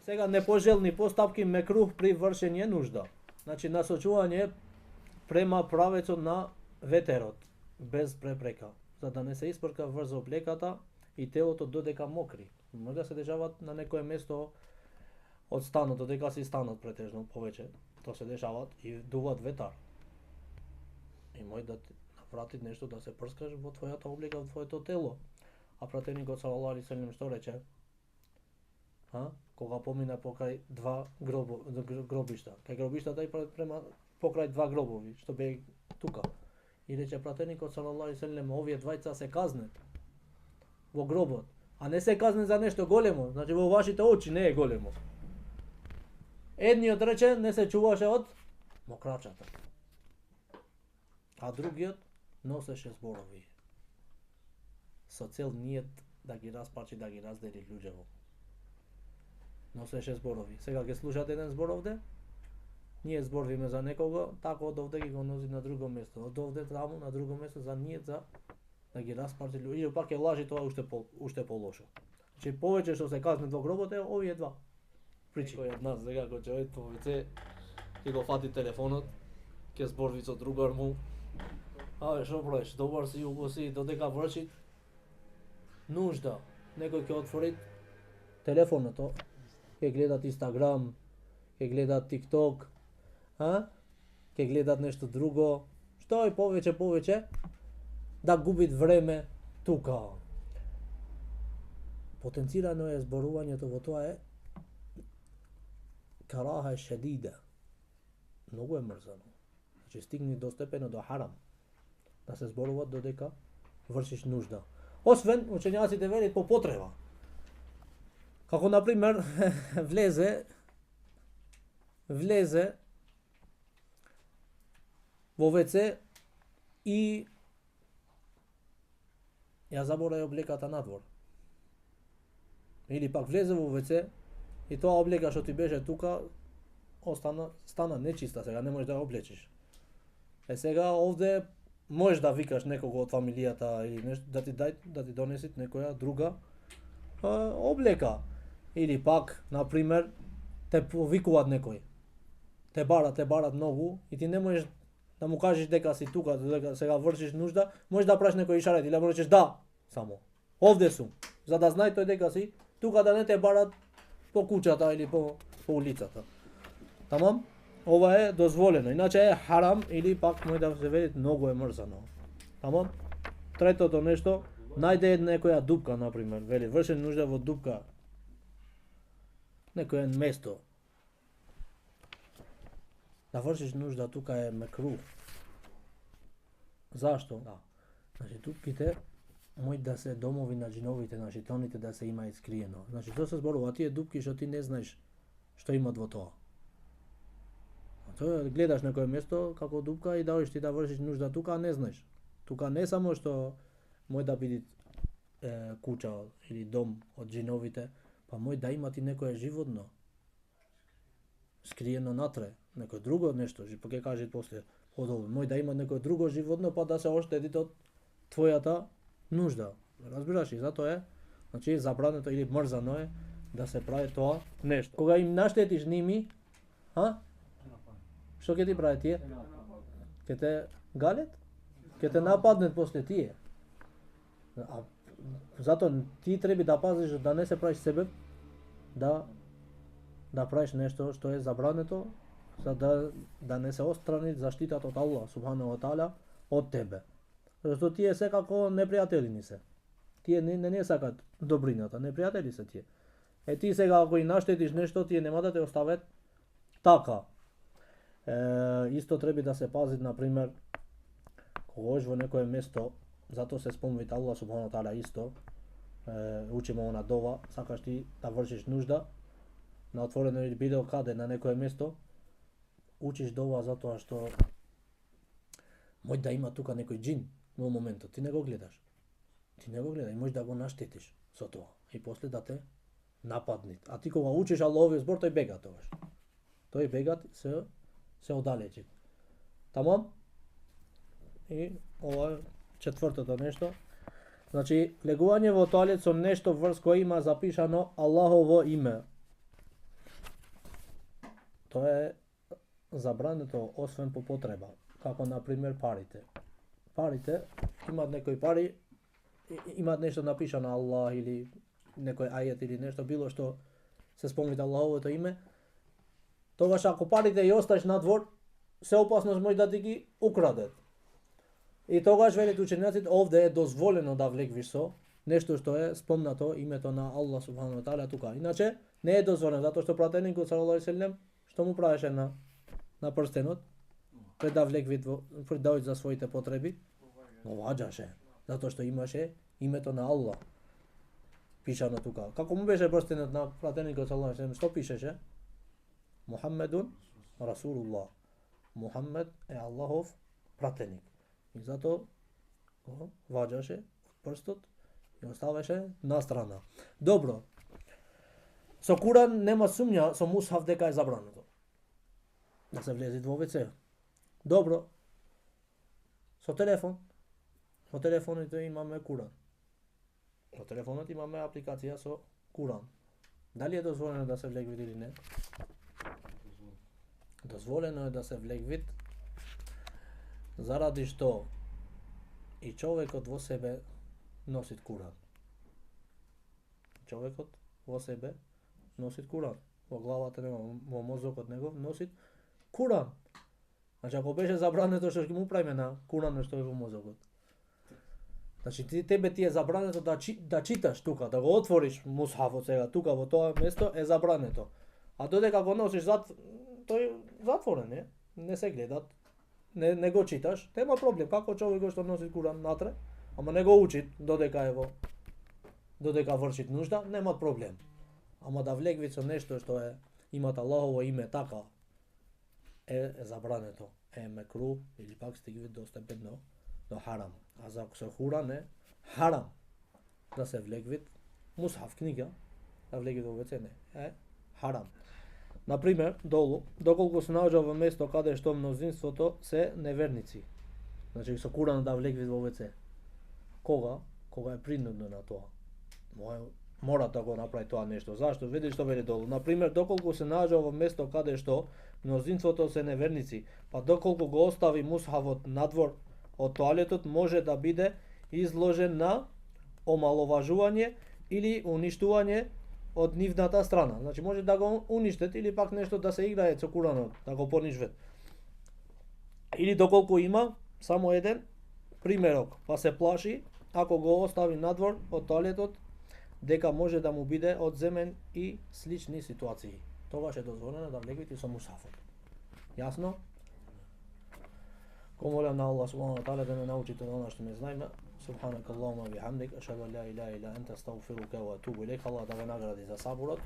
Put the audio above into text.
Сега непожелни постапки мекрух при вршење нужда. Значи насочување према правецот на ветерот без препрека, за да не се испрка врз облеката и телото додека мокри. Може да се дешават на некое место од станот, додека си станот претежно повеќе. Тоа се дешават и дуват ветар. И може да наврати нешто да се прскаш во твојата облека, во твоето тело. А пратеникот салаллаху алейхи веселем што рече? Кога помина покрај два гробишта. Кај гробиштата и према покрај два гробови, што бе тука. И рече пратеникот салаллаху алейхи веселем, овие двајца се казнет во гробот, а не се казнет за нешто големо, значи во вашите очи не е големо. Едниот рече не се чуваше од мокрачата, а другиот носеше зборови со цел ниет да ги распарчи, да ги раздели луѓето. Носеше зборови. Сега ќе слушате еден збор овде? Ние зборвиме за некого, тако од овде ги го носи на друго место. Од овде таму на друго место за ниет за да ги распарчи луѓето. Или пак е лажи, тоа уште полошо. Значи повеќе што се казнат во гробот е овие два. Причи кој од нас сега кој човек повеќе ќе го фати телефонот, ќе зборви со другар му. Абе што правиш? Добар си, убаво си, додека врши нужда. Некој ќе отвори телефонот, ќе гледат Инстаграм, ќе гледат ТикТок, ќе гледат нешто друго. Што е повеќе да губит време тука. Потенцирано е зборувањето во тоа е караха е шедида. Многу е мрзано. Значи стигни до степено до харам. Да се зборуваат додека вршиш нужда. Освен, учењаците велат по потреба. Како например влезе во ВЦ и ја заборај облеката надвор. Или пак влезе во ВЦ и тоа облека што ти беше тука стана нечиста, сега не можеш да ја облечиш. Сега овде можеш да викаш некого од фамилијата или нешто да ти донеси некоја друга облека. Или пак, например, те повикуваат некој. Те барат многу и ти не можеш да му кажеш дека си тука, дека сега вршиш нужда, можеш да праш некој ишарет или да му речеш да, само. Овде сум, за да знае тој дека си тука, да не те барат по куќата или по улицата. Тамам? Ова е дозволено, иначе е харам или пак може да се вели многу е мрзано. Тамам? Третото нешто, најде некоја дупка, например, вели врши нужда во дупка. Некој место. Да вршиш нужда тука е мекрух. Зашто? Да. Значи дупките мој да се домови на џиновите, на шејтаните да се има искриено. Значи тоа се зборува тие дупки што ти не знаеш што имат во тоа. Тоа гледаш некое место како дупка и да одиш ти да вршиш нужда тука, а не знаеш. Тука не само што мој да биде куќа или дом од џиновите, па мој да имати некое животно скриено натре, некој друго нешто, па ќе кажат после подолу, мој да има некој друго животно па да се оштедите од твојата нужда. Разбираш, и затоа е, значи забрането или мрзано е да се прави тоа нешто. Кога им наштетиш ними, што ќе ти прави тие? Ќе те галет? Ќе те нападнет после тие. Затоа ти треба да пазиш да не се правиш себе, да правиш нешто што е забрането, за да не се отстрани заштитата од Аллах субханаху ва таала од тебе. Зашто тие секако непријатели ни се. Тие не сакат добрината, непријатели се тие. Ти сега ако и наштетиш нешто, тие нема да те остават така. Исто треба да се пази, например, кога одиш во некое место, затоа се спомнува Аллах субханаху ва таала исто, учиме она дова, сакаш ти да вршиш нужда, на отворено или било каде, на некое место, учиш дова затоа што може да има тука некој џин во моментот, ти не го гледаш. Ти не го гледај, можеш да го наштетиш со тоа и после да те нападне. А ти кога учиш Аллаховиот збор, тој бега тогаш. Тој бега се оддалечи. Тамам? И ова е четвртото нешто. Значи, легување во тоалет со нешто врз кој има запишано Аллахово име. што е забрането освен по потреба, како на пример парите. Парите имаат некои пари, имаат нешто напишано Аллах или некој ајет или нешто било што се спомнува Аллаховото име. Тогаш ако парите ја оставиш надвор, се опасност може да ти ги украдат. И тогаш велат учењаците овде е дозволено да влегвиш со нешто што е спомнато името на Аллах субхану ва таала тука. Иначе не е дозволено затоа што пратеникот салаллаху алейхи ве селем што му правеше на прстенот пред да влегви пред да оѓе за своите потреби, но ваѓаше затоа што имаше името на Аллах пишано тука. Како му беше прстенот на пратеникот салаллаху алейхи ве селем, што пишеше? Мухаммедун Расулуллах. Мухаммед е Аллахов пратеник. И затоа ваѓаше прстот и оставаше на страна. Добро. Со Куран нема сумња, со мусхаф дека е забрането да се влези во WC. Добро. Со телефон. Со телефоните имаме Куран. Со телефонот имаме апликација со Куран. Дали е дозволено да се влегви или не? Дозволено е да се влегви заради што и човекот во себе носи Куран. Човекот во себе носи Куран. Во главата нема, во мозокот негов носи Куран. Значи ако беше забрането што ќе му правиме на Куранот што е во мозокот. Значи тебе ти е забрането да читаш тука, да го отвориш мусхафот сега тука во тоа место е забрането. А додека го носиш тој затворен не се гледат, не го читаш, нема проблем. Како човекот што носи Куран натре, ама не го учи додека врши нужда, нема проблем. Ама да влегви со нешто што е имат Аллахово име така е забрането, е мекру или пак стигне до степен до харам. А за со Куран е харам да се влегви мусхаф книга, да влегви во WC е харам. Например, долу, доколку се наоѓа во место каде што мнозинството се неверници. Значи со Куран да влегви во WC. Кога е принудно на тоа. Мора да го направи тоа нешто. Зашто? Види што вели долу. Например, доколку се наоѓа во место каде што мнозинството се неверници, па доколку го остави мусхавот надвор од тоалетот, може да биде изложен на омаловажување или уништување од нивната страна. Значи може да го уништат или пак нешто да се играе со Куранот, да го понижват. Или доколку има само еден примерок, па се плаши ако го остави надвор од тоалетот дека може да му биде одземен и слични ситуации. Тогаш е дозволено да влегвите со мусхафот. Јасно? Го молам на Аллах субхану ва таала да ме научите на она што не знаеме. Субханакаллахумма бихамдик, ашхаду ан ла илаха илля анта, астагфирука ва атубу илейк. Аллах да ве награди за сабурот.